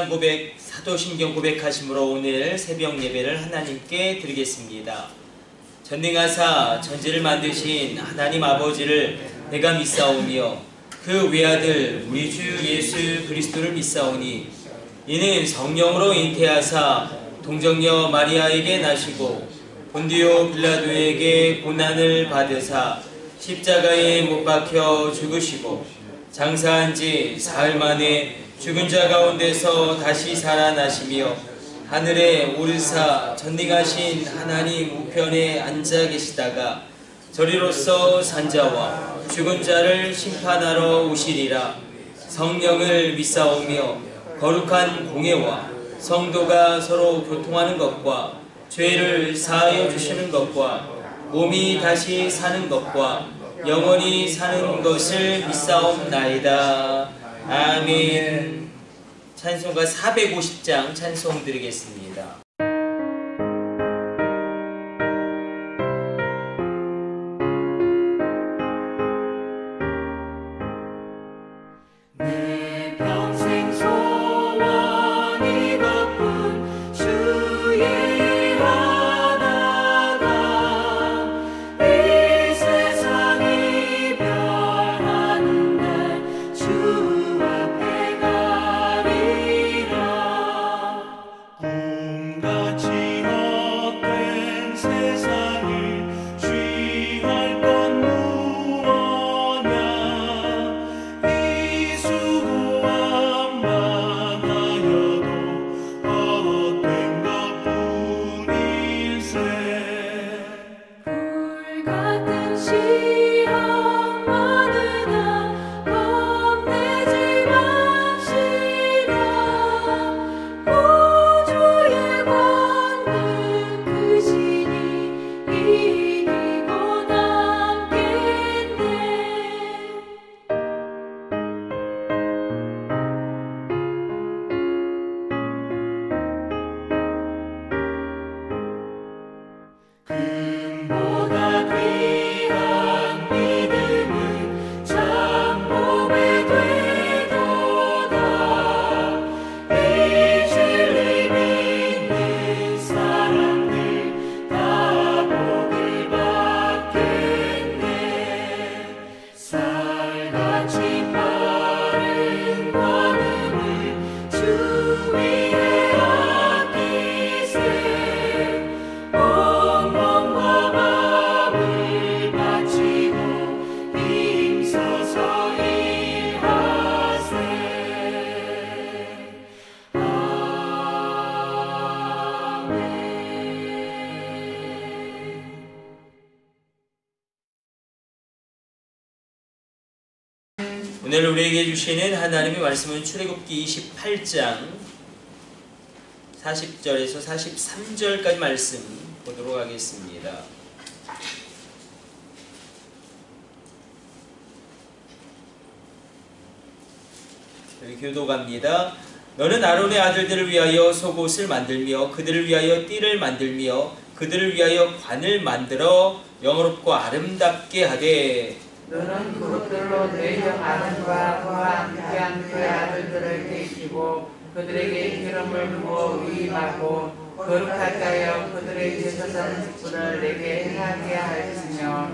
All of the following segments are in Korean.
신앙 고백, 사도신경 고백하심으로 오늘 새벽 예배를 하나님께 드리겠습니다. 전능하사 천지를 만드신 하나님 아버지를 내가 믿사오며 그 외아들 우리 주 예수 그리스도를 믿사오니 이는 성령으로 잉태하사 동정녀 마리아에게 나시고 본디오 빌라도에게 고난을 받으사 십자가에 못 박혀 죽으시고 장사한 지 사흘 만에 죽은 자 가운데서 다시 살아나시며 하늘에 오르사 전능하신 하나님 우편에 앉아 계시다가 저리로서 산자와 죽은 자를 심판하러 오시리라. 성령을 믿사오며 거룩한 공예와 성도가 서로 교통하는 것과 죄를 사하여 주시는 것과 몸이 다시 사는 것과 영원히 사는 것을 믿사옵나이다. 아멘. 찬송가 450장 찬송 드리겠습니다. 오늘 우리에게 주시는 하나님의 말씀은 출애굽기 28장 40절에서 43절까지 말씀 보도록 하겠습니다. 여기 교도갑니다. 너는 아론의 아들들을 위하여 속옷을 만들며 그들을 위하여 띠를 만들며 그들을 위하여 관을 만들어 영화롭고 아름답게 하되 너는 그것들로 내 형 아론과 그와 함께한 그의 아들들을 계시고 그들에게 기름을 부어 위임하고 거룩하게 하여 그들의 제사장 직분을 내게 행하게 하였으며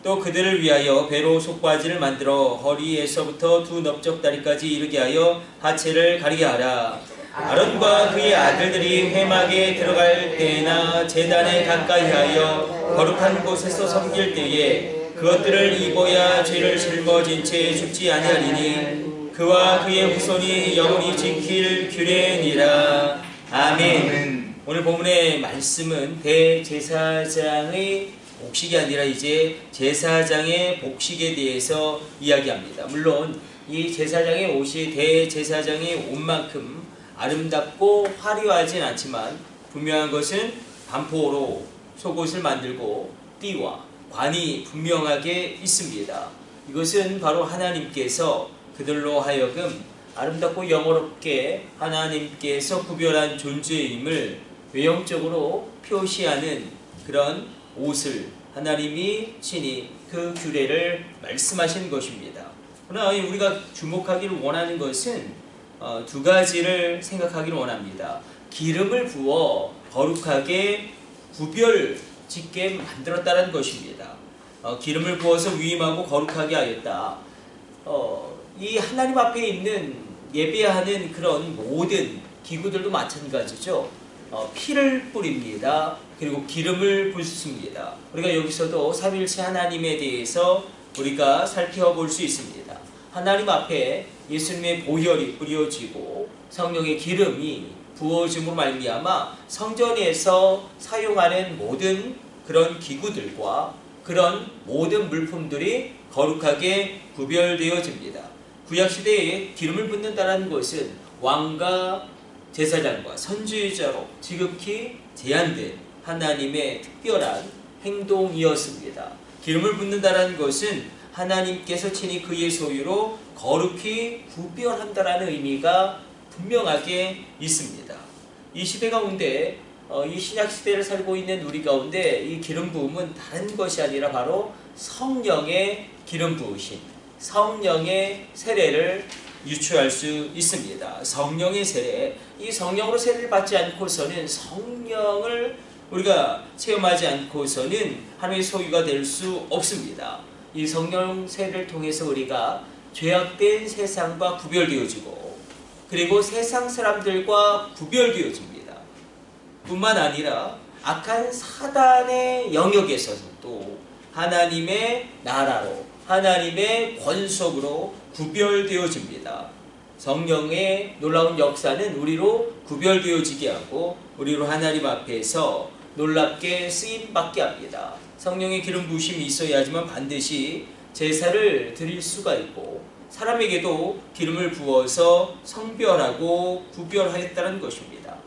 또 그들을 위하여 배로 속바지를 만들어 허리에서부터 두 넓적다리까지 이르게 하여 하체를 가리게 하라. 아론과 그의 아들들이 회막에 들어갈 때나 제단에 가까이 하여 거룩한 곳에서 섬길 때에 그것들을 입어야 죄를 짊어진 채 죽지 아니하리니 그와 그의 후손이 영원히 지킬 규례니라. 아멘. 오늘 본문의 말씀은 대제사장의 복식이 아니라 이제 제사장의 복식에 대해서 이야기합니다. 물론 이 제사장의 옷이 대제사장의 옷만큼 아름답고 화려하진 않지만 분명한 것은 반포로 속옷을 만들고 띠와 관이 분명하게 있습니다. 이것은 바로 하나님께서 그들로 하여금 아름답고 영화롭게 하나님께서 구별한 존재임을 외형적으로 표시하는 그런 옷을 하나님이 친히 그 규례를 말씀하신 것입니다. 그러나 우리가 주목하기를 원하는 것은 두 가지를 생각하기를 원합니다. 기름을 부어 거룩하게 구별 짓게 만들었다는 것입니다. 기름을 부어서 위임하고 거룩하게 하였다. 이 하나님 앞에 있는 예배하는 그런 모든 기구들도 마찬가지죠. 피를 뿌립니다. 그리고 기름을 붓습니다. 우리가 여기서도 삼위일체 하나님에 대해서 우리가 살펴볼 수 있습니다. 하나님 앞에 예수님의 보혈이 뿌려지고 성령의 기름이 부어짐으로 말미암아 성전에서 사용하는 모든 그런 기구들과 그런 모든 물품들이 거룩하게 구별되어집니다. 구약시대에 기름을 붓는다는 것은 왕과 제사장과 선지자로 지극히 제한된 하나님의 특별한 행동이었습니다. 기름을 붓는다는 것은 하나님께서 친히 그의 소유로 거룩히 구별한다라는 의미가 분명하게 있습니다. 이 시대 가운데 이 신약 시대를 살고 있는 우리 가운데 이 기름 부음은 다른 것이 아니라 바로 성령의 기름 부으심, 성령의 세례를 유추할 수 있습니다. 성령의 세례, 이 성령으로 세례를 받지 않고서는 성령을 우리가 체험하지 않고서는 하나님의 소유가 될 수 없습니다. 이 성령 세례를 통해서 우리가 죄악된 세상과 구별되어지고 그리고 세상 사람들과 구별되어집니다. 뿐만 아니라 악한 사단의 영역에서도 하나님의 나라로 하나님의 권속으로 구별되어집니다. 성령의 놀라운 역사는 우리로 구별되어지게 하고 우리로 하나님 앞에서 놀랍게 쓰임받게 합니다. 성령의 기름 부으심이 있어야지만 반드시 제사를 드릴 수가 있고 사람에게도 기름을 부어서 성별하고 구별하였다는 것입니다.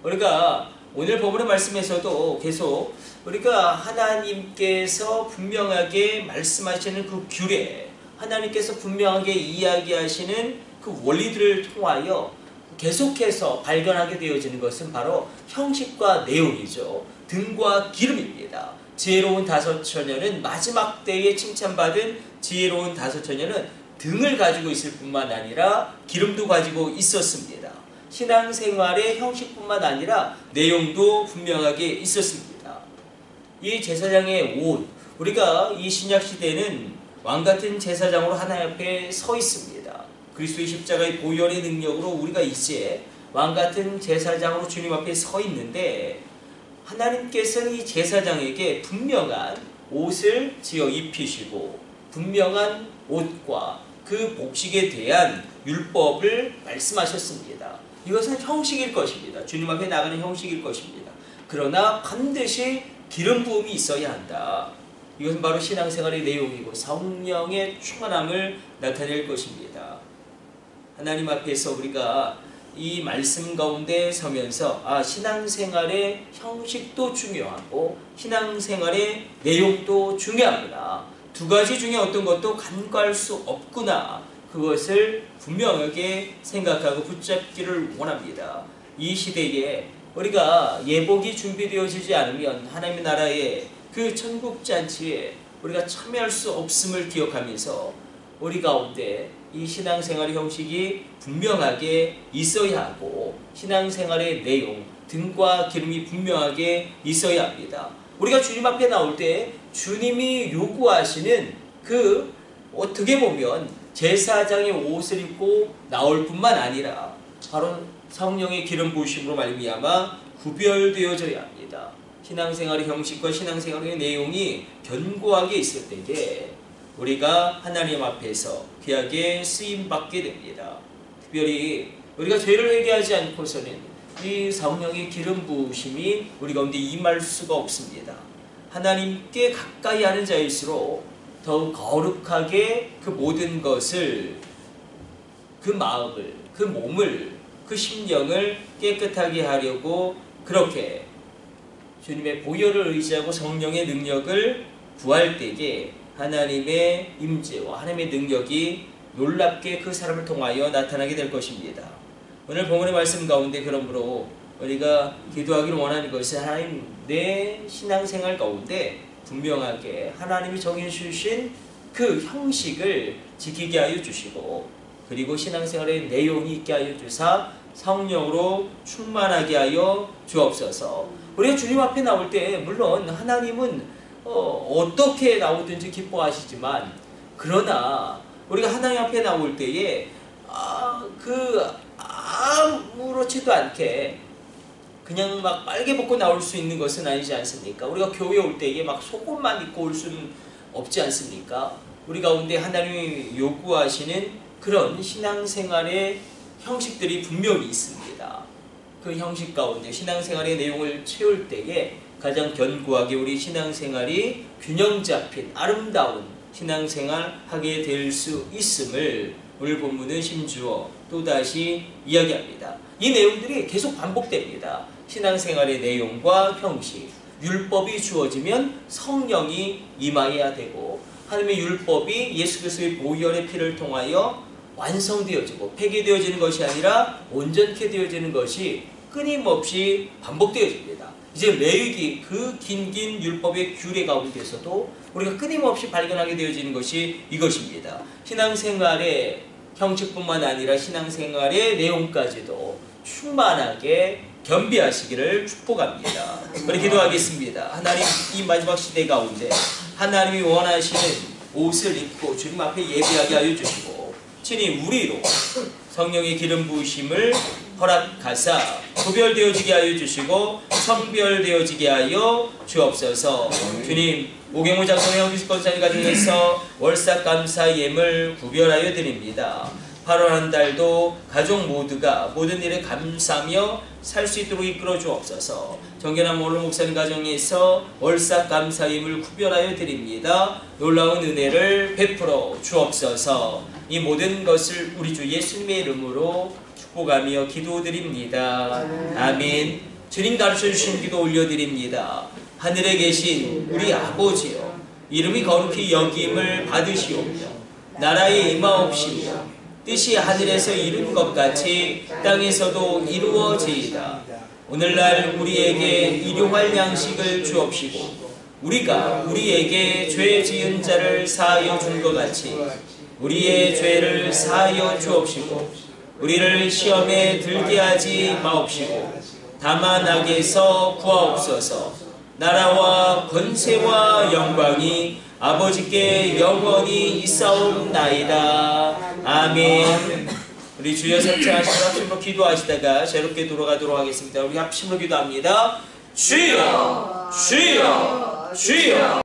우리가 오늘 본문의 말씀에서도 계속 우리가 하나님께서 분명하게 말씀하시는 그 규례, 하나님께서 분명하게 이야기하시는 그 원리들을 통하여 계속해서 발견하게 되어지는 것은 바로 형식과 내용이죠. 등과 기름입니다. 지혜로운 다섯 처녀는 마지막 때에 칭찬받은 지혜로운 다섯 처녀는 등을 가지고 있을 뿐만 아니라 기름도 가지고 있었습니다. 신앙생활의 형식뿐만 아니라 내용도 분명하게 있었습니다. 이 제사장의 옷, 우리가 이 신약시대는 왕같은 제사장으로 하나님 앞에 서 있습니다. 그리스도의 십자가의 보혈의 능력으로 우리가 이제 왕같은 제사장으로 주님 앞에 서 있는데 하나님께서는 이 제사장에게 분명한 옷을 지어 입히시고 분명한 옷과 그 복식에 대한 율법을 말씀하셨습니다. 이것은 형식일 것입니다. 주님 앞에 나가는 형식일 것입니다. 그러나 반드시 기름 부음이 있어야 한다. 이것은 바로 신앙생활의 내용이고 성령의 충만함을 나타낼 것입니다. 하나님 앞에서 우리가 이 말씀 가운데 서면서 신앙생활의 형식도 중요하고 신앙생활의 내용도 중요하구나. 두 가지 중에 어떤 것도 간과할 수 없구나. 그것을 분명하게 생각하고 붙잡기를 원합니다. 이 시대에 우리가 예복이 준비되어지지 않으면 하나님의 나라의 그 천국잔치에 우리가 참여할 수 없음을 기억하면서 우리 가운데 이 신앙생활의 형식이 분명하게 있어야 하고 신앙생활의 내용, 등과 기름이 분명하게 있어야 합니다. 우리가 주님 앞에 나올 때 주님이 요구하시는 그 어떻게 보면 제사장의 옷을 입고 나올 뿐만 아니라 바로 성령의 기름 부으심으로 말미암아 구별되어져야 합니다. 신앙생활의 형식과 신앙생활의 내용이 견고하게 있을 때에 우리가 하나님 앞에서 귀하게 쓰임받게 됩니다. 특별히 우리가 죄를 회개하지 않고서는 이 성령의 기름 부으심이 우리 가운데 임할 수가 없습니다. 하나님께 가까이 하는 자일수록 더욱 거룩하게 그 모든 것을, 그 마음을, 그 몸을, 그 심령을 깨끗하게 하려고 그렇게 주님의 보혈을 의지하고 성령의 능력을 구할 때에 하나님의 임재와 하나님의 능력이 놀랍게 그 사람을 통하여 나타나게 될 것입니다. 오늘 본문의 말씀 가운데 그러므로 우리가 기도하기를 원하는 것은 하나님 내 신앙생활 가운데 분명하게 하나님이 정해주신 그 형식을 지키게 하여 주시고 그리고 신앙생활의 내용이 있게 하여 주사 성령으로 충만하게 하여 주옵소서. 우리가 주님 앞에 나올 때 물론 하나님은 어떻게 나오든지 기뻐하시지만, 그러나 우리가 하나님 앞에 나올 때에 아무렇지도 않게 그냥 막 빨개 벗고 나올 수 있는 것은 아니지 않습니까? 우리가 교회에 올 때에 막 속옷만 입고 올 수는 없지 않습니까? 우리 가운데 하나님이 요구하시는 그런 신앙생활의 형식들이 분명히 있습니다. 그 형식 가운데 신앙생활의 내용을 채울 때에 가장 견고하게 우리 신앙생활이 균형 잡힌 아름다운 신앙생활 하게 될 수 있음을 오늘 본문은 심주어 또다시 이야기합니다. 이 내용들이 계속 반복됩니다. 신앙생활의 내용과 형식, 율법이 주어지면 성령이 임하여야 되고, 하나님의 율법이 예수 그리스도의 보혈의 피를 통하여 완성되어지고 폐기되어지는 것이 아니라 온전케 되어지는 것이 끊임없이 반복되어집니다. 이제 레위기 그 긴긴 율법의 규례 가운데서도 우리가 끊임없이 발견하게 되어지는 것이 이것입니다. 신앙생활의 형식뿐만 아니라 신앙생활의 내용까지도 충만하게 겸비하시기를 축복합니다. 우리 기도하겠습니다. 하나님, 이 마지막 시대 가운데 하나님이 원하시는 옷을 입고 주님 앞에 예배하게 하여 주시고, 친히 우리로 성령의 기름 부으심을 허락하사 구별되어지게 하여 주시고 성별되어지게 하여 주옵소서. 주님, 오경호 장로의 허기스 권사님 가정에서 월삭감사 예물 구별하여 드립니다. 8월 한 달도 가족 모두가 모든 일에 감사하며 살 수 있도록 이끌어 주옵소서. 정결한 몰로 목사님 가정에서 월삭감사 예물 구별하여 드립니다. 놀라운 은혜를 베풀어 주옵소서. 이 모든 것을 우리 주 예수님의 이름으로 축복하며 기도드립니다. 아멘. 주님 가르쳐 주신 기도 올려드립니다. 하늘에 계신 우리 아버지여, 이름이 거룩히 여김을 받으시오며 나라의 임하옵시며 뜻이 하늘에서 이룬 것 같이 땅에서도 이루어지이다. 오늘날 우리에게 일용할 양식을 주옵시고 우리가 우리에게 죄 지은 자를 사하여 준 것 같이 우리의 죄를 사하여 주옵시고 우리를 시험에 들게 하지 마옵시고 다만 악에서 구하옵소서. 나라와 권세와 영광이 아버지께 영원히 있사옵나이다. 아멘. 우리 주여 삼창하시고 합심으로 기도하시다가 자유롭게 돌아가도록 하겠습니다. 우리 합심으로 기도합니다. 주여, 주여, 주여.